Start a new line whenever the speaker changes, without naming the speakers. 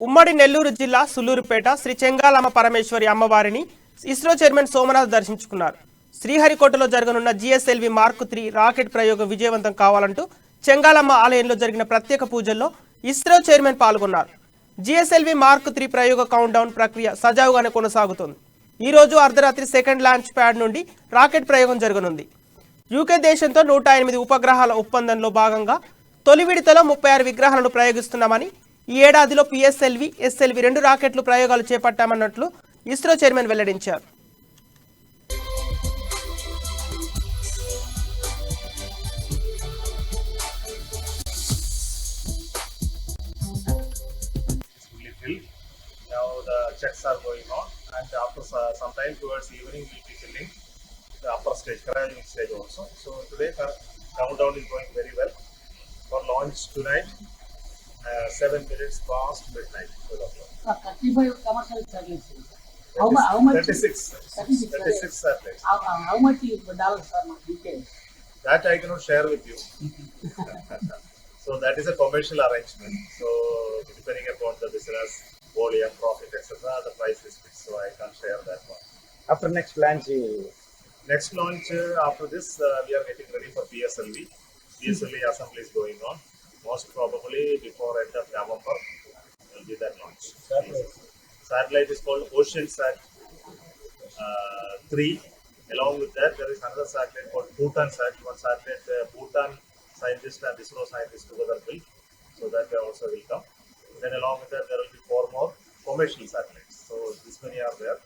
ఉమ్మడి నెల్లూరు జిల్లా సుల్లూరుపేట శ్రీ చెంగాలమ్మ పరమేశ్వరి అమ్మవారిని ఇస్రో చైర్మన్ సోమనాథ్ దర్శించుకున్నారు. శ్రీహరికోటలో జరగనున్న జిఎస్ఎల్వి మార్క్ 3 రాకెట్ ప్రయోగం విజయవంతం కావాలంటూ చెంగాలమ్మ ఆలయంలో జరిగిన ప్రత్యేక పూజల్లో ఇస్రో చైర్మన్ పాల్గొన్నారు. జిఎస్ఎల్వి మార్క్ 3 ప్రయోగ కౌంట్ డౌన్ ప్రక్రియ సజావుగానే కొనసాగుతోంది. ఈ రోజు అర్ధరాత్రి సెకండ్ లాంచ్ ప్యాడ్ నుండి రాకెట్ ప్రయోగం జరగనుంది. యూకే దేశంతో 108 ఉపగ్రహాల ఒప్పందంలో భాగంగా తొలి విడతలో 36 విగ్రహాలను ప్రయోగిస్తున్నామని, ఈ ఏడాదిలో పిఎస్ఎల్వి, ఎస్ఎల్వి 2 రాకెట్లు ప్రయోగాలు చేపట్టామన్నట్లు ఇస్రో చైర్మన్ వెల్లడించారు.
fully filled. Now the checks are going on, and after some time towards evening we'll be filling the upper stage, cryogenic stage also. So today our countdown is going very well. For launch tonight, 7 minutes past midnight.
35 commercial satellites. How much?
36. 36 satellites.
How much dollars are UK?
That I cannot share with you. So that is a commercial arrangement. So depending upon the business, volume, profit, etc., the price is fixed. So I can't share that one.
After next launch,
Next launch after this, we are getting ready for PSLV. PSLV assembly is going on. Most probably before end of November will be that launch. Satellite is called OceanSat 3. Along with that, there is another satellite called BhutanSat. One satellite Bhutan scientists and ISRO scientists together built. So that also will come. Then along with that, there will be 4 more commercial satellites. So this many are there.